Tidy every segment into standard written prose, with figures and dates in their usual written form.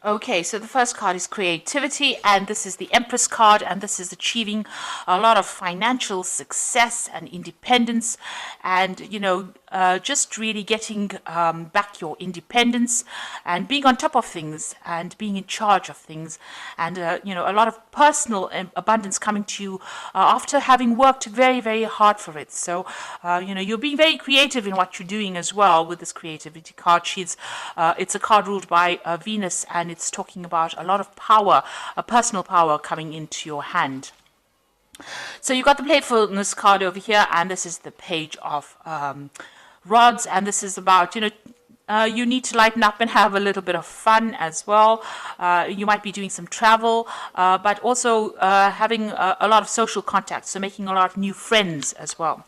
Okay, so the first card is creativity, and this is the Empress card, and this is achieving a lot of financial success and independence, and just really getting back your independence and being on top of things and being in charge of things, and a lot of personal abundance coming to you after having worked very, very hard for it. So, you're being very creative in what you're doing as well with this creativity card. It's a card ruled by Venus, and it's talking about a lot of power, a personal power coming into your hand. So you've got the playfulness card over here, and this is the page of rods, and this is about, you need to lighten up and have a little bit of fun as well. You might be doing some travel, but also having a lot of social contacts, so making a lot of new friends as well.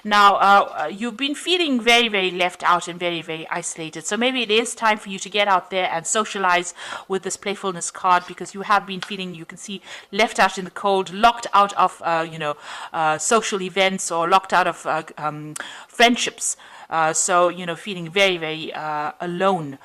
Now, you've been feeling very, very left out and very, very isolated, so maybe it is time for you to get out there and socialize with this playfulness card, because you have been feeling, you can see, left out in the cold, locked out of, social events, or locked out of friendships. So, feeling very, very alone,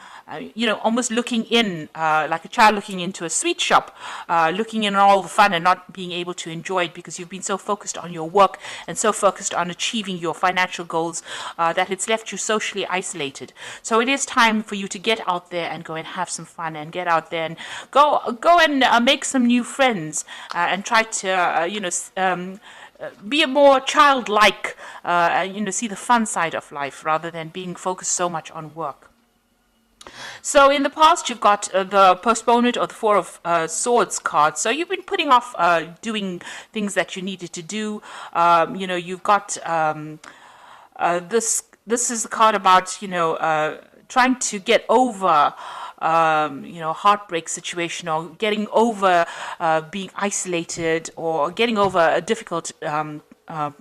almost looking in, like a child looking into a sweet shop, looking in all the fun and not being able to enjoy it because you've been so focused on your work and so focused on achieving your financial goals that it's left you socially isolated. So it is time for you to get out there and go and have some fun, and get out there and go and make some new friends, and try to, be a more childlike, see the fun side of life rather than being focused so much on work. So in the past, you've got the postponement or the Four of Swords card. So you've been putting off doing things that you needed to do. You've got this. This is the card about trying to get over heartbreak situation, or getting over being isolated, or getting over a difficult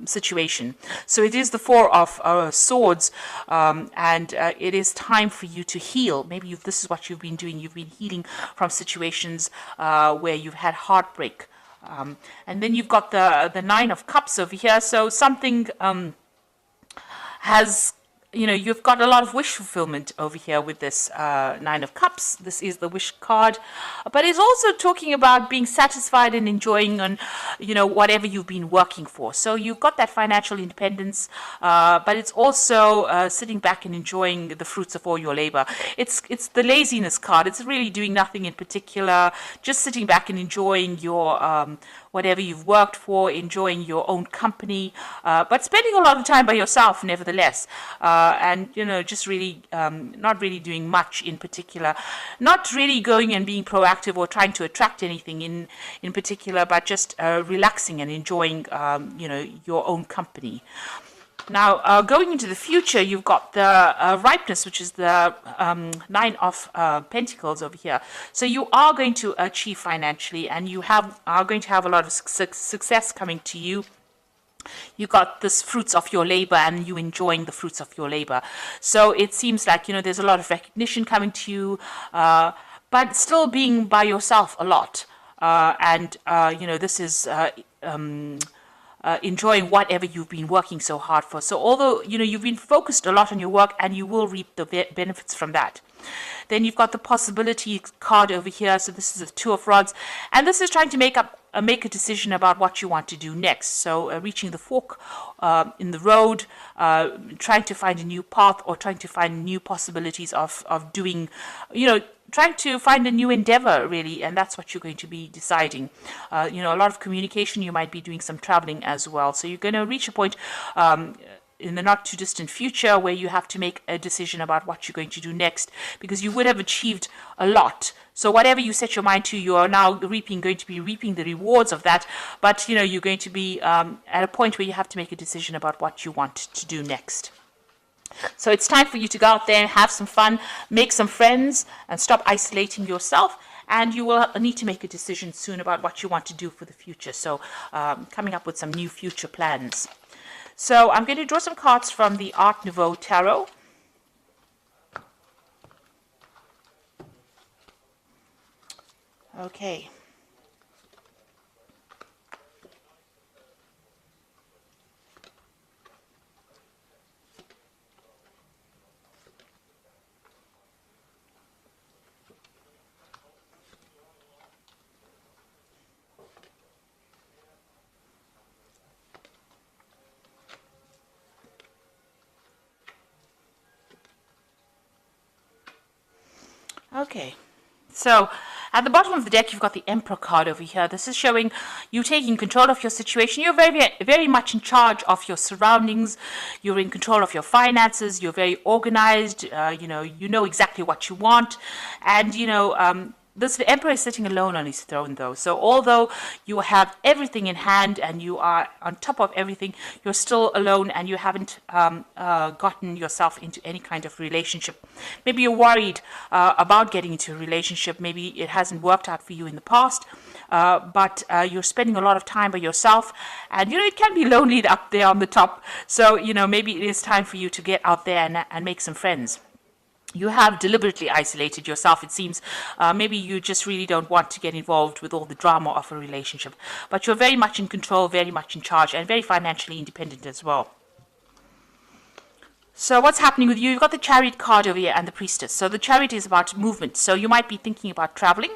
situation. So it is the Four of Swords, and it is time for you to heal. Maybe this is what you've been doing. You've been healing from situations where you've had heartbreak. And then you've got the Nine of Cups over here. So something has, you've got a lot of wish fulfillment over here with this Nine of Cups. This is the wish card, but it's also talking about being satisfied and enjoying on, whatever you've been working for. So you've got that financial independence, but it's also sitting back and enjoying the fruits of all your labor. It's the laziness card. It's really doing nothing in particular, just sitting back and enjoying your whatever you've worked for, enjoying your own company, but spending a lot of time by yourself nevertheless, and just really not really doing much in particular, not really going and being proactive or trying to attract anything in particular, but just relaxing and enjoying your own company. Now, going into the future, you've got the ripeness, which is the Nine of Pentacles over here. So you are going to achieve financially, and you are going to have a lot of success coming to you. You got this fruits of your labor, and you enjoying the fruits of your labor. So it seems like, there's a lot of recognition coming to you, but still being by yourself a lot. This is enjoying whatever you've been working so hard for. So although, you've been focused a lot on your work, and you will reap the benefits from that. Then you've got the possibility card over here. So this is a Two of Rods, and this is trying to make a decision about what you want to do next. So reaching the fork in the road, trying to find a new path, or trying to find new possibilities of doing, trying to find a new endeavor, really, and that's what you're going to be deciding. A lot of communication. You might be doing some traveling as well. So you're going to reach a point in the not too distant future where you have to make a decision about what you're going to do next, because you would have achieved a lot. So whatever you set your mind to, you are now going to be reaping the rewards of that. But you're going to be at a point where you have to make a decision about what you want to do next. So it's time for you to go out there and have some fun, make some friends, and stop isolating yourself. And you will need to make a decision soon about what you want to do for the future. So coming up with some new future plans. So I'm going to draw some cards from the Art Nouveau Tarot. Okay. Okay. So at the bottom of the deck, you've got the Emperor card over here. This is showing you taking control of your situation. You're very, very much in charge of your surroundings. You're in control of your finances. You're very organized. You know exactly what you want. And, this Emperor is sitting alone on his throne, though. So although you have everything in hand and you are on top of everything, you're still alone and you haven't gotten yourself into any kind of relationship. Maybe you're worried about getting into a relationship. Maybe it hasn't worked out for you in the past, but you're spending a lot of time by yourself. And, it can be lonely up there on the top. So, maybe it is time for you to get out there and make some friends. You have deliberately isolated yourself, it seems. Maybe you just really don't want to get involved with all the drama of a relationship. But you're very much in control, very much in charge, and very financially independent as well. So what's happening with you? You've got the Chariot card over here and the Priestess. So the Chariot is about movement. So you might be thinking about traveling.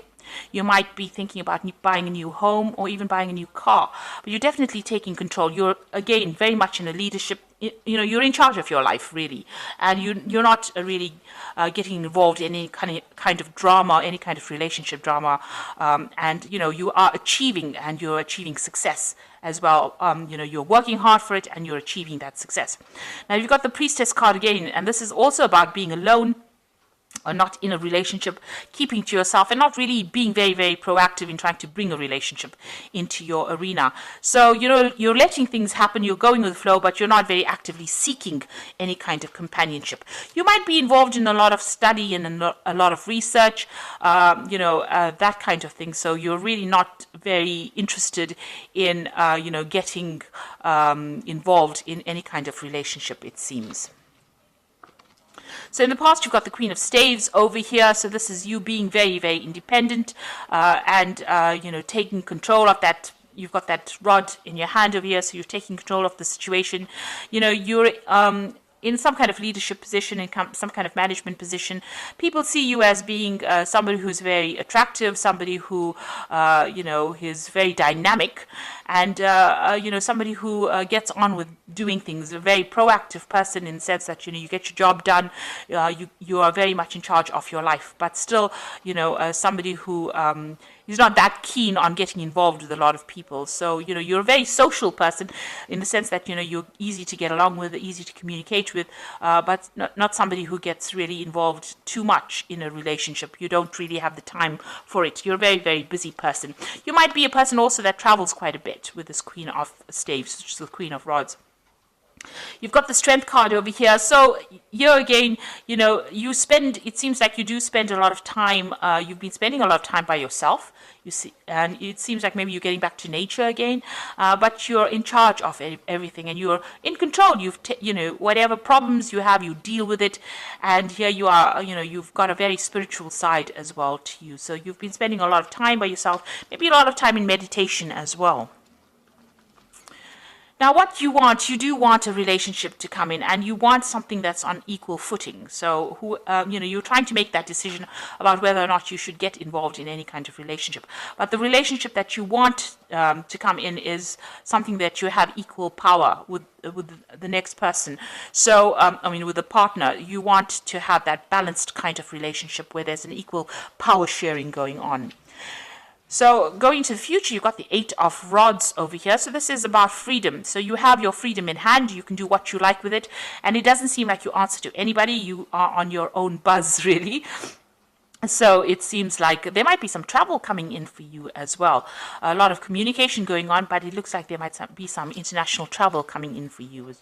You might be thinking about buying a new home or even buying a new car. But you're definitely taking control. You're, again, very much in a leadership. You're in charge of your life, really. And you're not really getting involved in any kind of drama, any kind of relationship drama. And, you are achieving, and you're achieving success as well. You're working hard for it and you're achieving that success. Now, you've got the Priestess card again, and this is also about being alone, or not in a relationship, keeping to yourself and not really being very, very proactive in trying to bring a relationship into your arena. So, you're letting things happen, you're going with the flow, but you're not very actively seeking any kind of companionship. You might be involved in a lot of study and a lot of research, that kind of thing. So you're really not very interested in, getting involved in any kind of relationship, it seems. So in the past, you've got the Queen of Staves over here. So this is you being very, very independent and taking control of that. You've got that rod in your hand over here, so you're taking control of the situation. You're in some kind of leadership position, in some kind of management position. People see you as being somebody who's very attractive, somebody who, is very dynamic, and, somebody who gets on with doing things, a very proactive person in the sense that, you get your job done, you are very much in charge of your life, but still, somebody who is not that keen on getting involved with a lot of people. So, you're a very social person in the sense that, you're easy to get along with, easy to communicate with, but not somebody who gets really involved too much in a relationship. You don't really have the time for it. You're a very, very busy person. You might be a person also that travels quite a bit with this Queen of Staves, which is the Queen of Rods. You've got the Strength card over here. So here again, it seems like you do spend a lot of time, you've been spending a lot of time by yourself, you see, and it seems like maybe you're getting back to nature again, but you're in charge of everything and you're in control. Whatever problems you have, you deal with it. And here you are, you've got a very spiritual side as well to you. So you've been spending a lot of time by yourself, maybe a lot of time in meditation as well. Now, what you do want a relationship to come in, and you want something that's on equal footing. So, you're trying to make that decision about whether or not you should get involved in any kind of relationship. But the relationship that you want to come in is something that you have equal power with the next person. So, with the partner, you want to have that balanced kind of relationship where there's an equal power sharing going on. So going to the future, you've got the Eight of Rods over here. So this is about freedom. So you have your freedom in hand. You can do what you like with it. And it doesn't seem like you answer to anybody. You are on your own buzz, really. So it seems like there might be some travel coming in for you as well. A lot of communication going on, but it looks like there might be some international travel coming in for you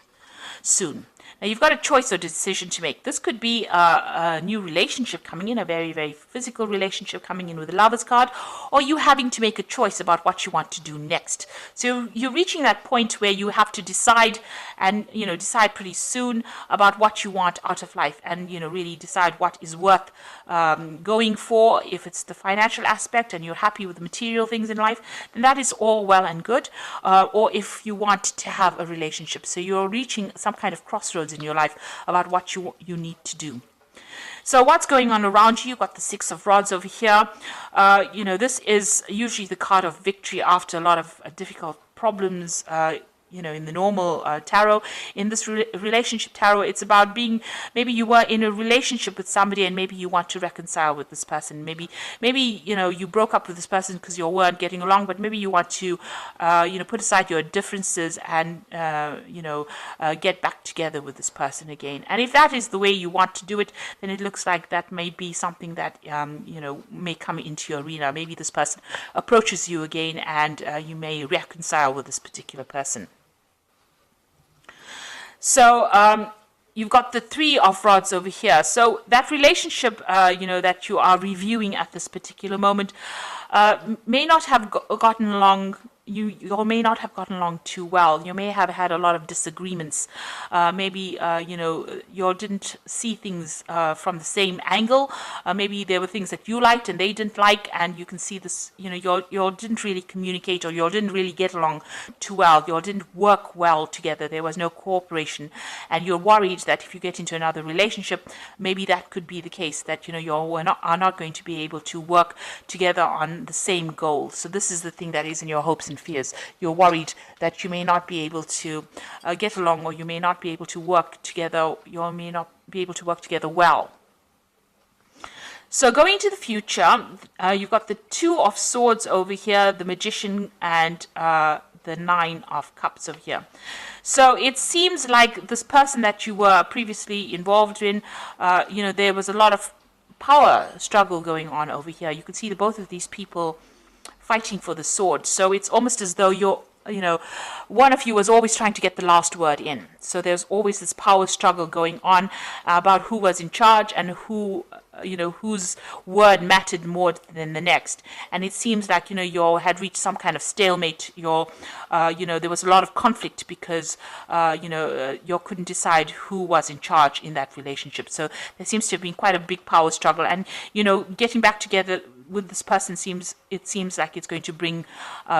soon. Now, you've got a choice or decision to make. This could be a new relationship coming in, a very, very physical relationship coming in with the Lovers card, or you having to make a choice about what you want to do next. So you're reaching that point where you have to decide and, decide pretty soon about what you want out of life and, really decide what is worth going for. If it's the financial aspect and you're happy with the material things in life, then that is all well and good. Or if you want to have a relationship. So you're reaching some kind of crossroads in your life about what you need to do. So what's going on around you? You've got the Six of Rods over here. This is usually the card of victory after a lot of difficult problems in the normal tarot. In this relationship tarot, it's about being, maybe you were in a relationship with somebody and maybe you want to reconcile with this person. Maybe you broke up with this person because you weren't getting along, but maybe you want to put aside your differences and get back together with this person again. And if that is the way you want to do it, then it looks like that may be something that may come into your arena. Maybe this person approaches you again and you may reconcile with this particular person. So you've got the Three of Rods over here. So that relationship, that you are reviewing at this particular moment may not have gotten along. You may not have gotten along too well. You may have had a lot of disagreements. Maybe, you didn't see things from the same angle. Maybe there were things that you liked and they didn't like, and you can see this, you didn't really communicate, or you didn't really get along too well. You didn't work well together. There was no cooperation. And you're worried that if you get into another relationship, maybe that could be the case, that, you are not going to be able to work together on the same goal. So this is the thing that is in your hopes and fears. You're worried that you may not be able to get along, or you may not be able to work together. You may not be able to work together well. So going to the future, you've got the Two of Swords over here, the Magician, and the Nine of Cups over here. So it seems like this person that you were previously involved in, there was a lot of power struggle going on over here. You can see both of these people fighting for the sword. So it's almost as though one of you was always trying to get the last word in. So there's always this power struggle going on about who was in charge and whose word mattered more than the next. And it seems like, you had reached some kind of stalemate. There was a lot of conflict because, you couldn't decide who was in charge in that relationship. So there seems to have been quite a big power struggle. And, getting back together with this person seems like it's going to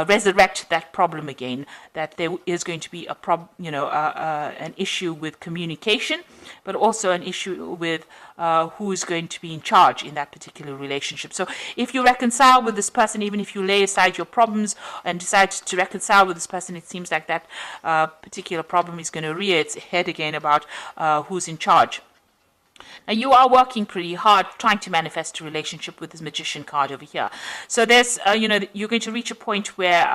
resurrect that problem again, that there is going to be an issue with communication, but also an issue with who is going to be in charge in that particular relationship. So if you reconcile with this person, even if you lay aside your problems and decide to reconcile with this person, it seems like that particular problem is going to rear its head again about who's in charge. Now, you are working pretty hard trying to manifest a relationship with this Magician card over here. So there's, you're going to reach a point where,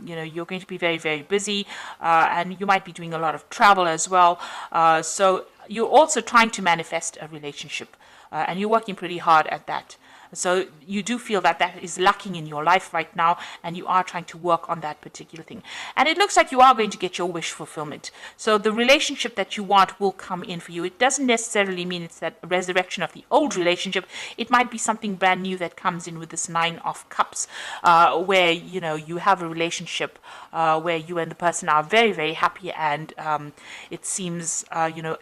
you're going to be very, very busy, and you might be doing a lot of travel as well. So you're also trying to manifest a relationship, and you're working pretty hard at that. So you do feel that that is lacking in your life right now, and you are trying to work on that particular thing. And it looks like you are going to get your wish fulfillment. So the relationship that you want will come in for you. It doesn't necessarily mean it's that resurrection of the old relationship. It might be something brand new that comes in with this Nine of Cups, where, you have a relationship where you and the person are very, very happy, and it seems,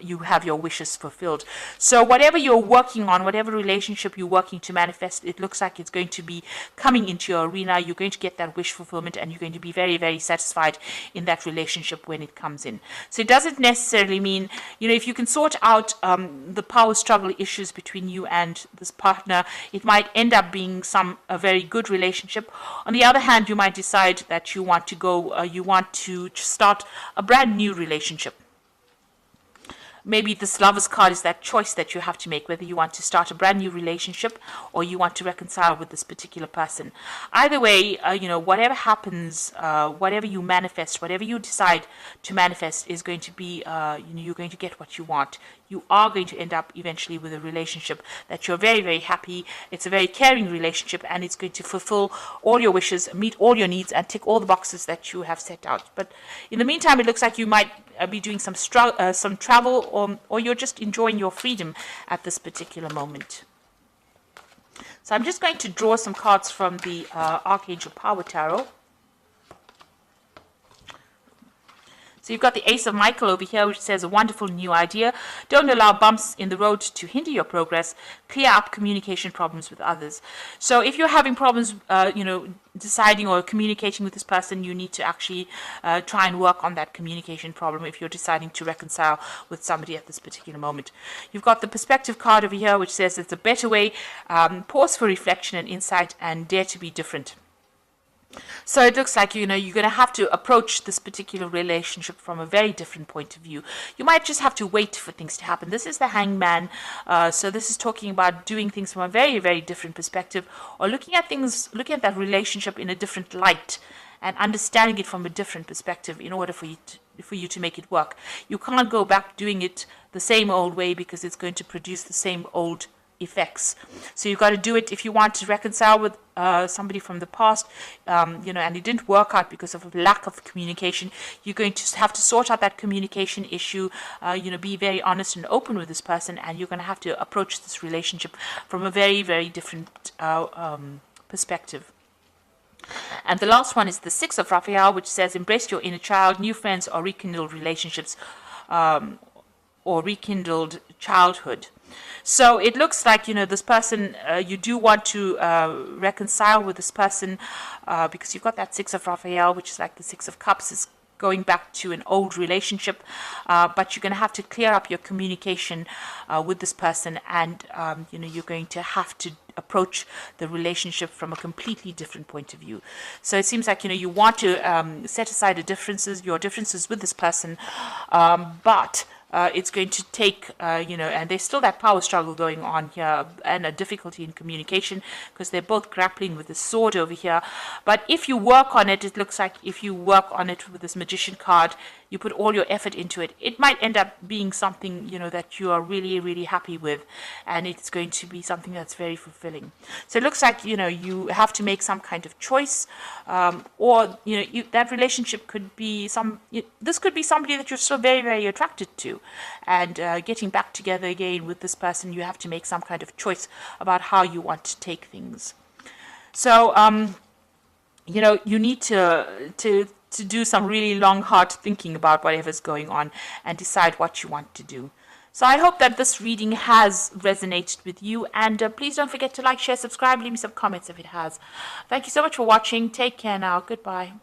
you have your wishes fulfilled. So whatever you're working on, whatever relationship you're working to manifest, it looks like it's going to be coming into your arena. You're going to get that wish fulfillment, and you're going to be very, very satisfied in that relationship when it comes in. So it doesn't necessarily mean, if you can sort out the power struggle issues between you and this partner, it might end up being a very good relationship. On the other hand, you might decide that you want to start a brand new relationship. Maybe this Lover's card is that choice that you have to make, whether you want to start a brand new relationship or you want to reconcile with this particular person. Either way, whatever happens, whatever you manifest, whatever you decide to manifest is going to be, you're going to get what you want. You are going to end up eventually with a relationship that you're very, very happy. It's a very caring relationship, and it's going to fulfill all your wishes, meet all your needs, and tick all the boxes that you have set out. But in the meantime, it looks like you might be doing some travel, or you're just enjoying your freedom at this particular moment. So I'm just going to draw some cards from the Archangel Power Tarot. So you've got the Ace of Michael over here, which says a wonderful new idea. Don't allow bumps in the road to hinder your progress. Clear up communication problems with others. So if you're having problems, deciding or communicating with this person, you need to actually try and work on that communication problem if you're deciding to reconcile with somebody at this particular moment. You've got the Perspective card over here, which says it's a better way. Pause for reflection and insight, and dare to be different. So it looks like, you're going to have to approach this particular relationship from a very different point of view. You might just have to wait for things to happen. This is the Hangman. So this is talking about doing things from a very, very different perspective, or looking at that relationship in a different light and understanding it from a different perspective in order for you to make it work. You can't go back doing it the same old way, because it's going to produce the same old effects. So you've got to do it if you want to reconcile with somebody from the past, and it didn't work out because of a lack of communication. You're going to have to sort out that communication issue, be very honest and open with this person, and you're going to have to approach this relationship from a very, very different perspective. And the last one is the Six of Raphael, which says, embrace your inner child, new friends, or rekindled relationships, or rekindled childhood. So it looks like, this person, you do want to reconcile with this person, because you've got that Six of Raphael, which is like the Six of Cups, is going back to an old relationship, but you're going to have to clear up your communication with this person, and you're going to have to approach the relationship from a completely different point of view. So it seems like you want to set aside your differences with this person, but it's going to take, and there's still that power struggle going on here, and a difficulty in communication, because they're both grappling with the sword over here. But if you work on it, it looks like if you work on it with this Magician card, you put all your effort into it, it might end up being something, that you are really, really happy with, and it's going to be something that's very fulfilling. So it looks like, you have to make some kind of choice, or, that relationship could be this could be somebody that you're so very, very attracted to, and getting back together again with this person, you have to make some kind of choice about how you want to take things. So, you need to do some really long, hard thinking about whatever's going on and decide what you want to do. So I hope that this reading has resonated with you, and please don't forget to like, share, subscribe, leave me some comments if it has. Thank you so much for watching. Take care now. Goodbye.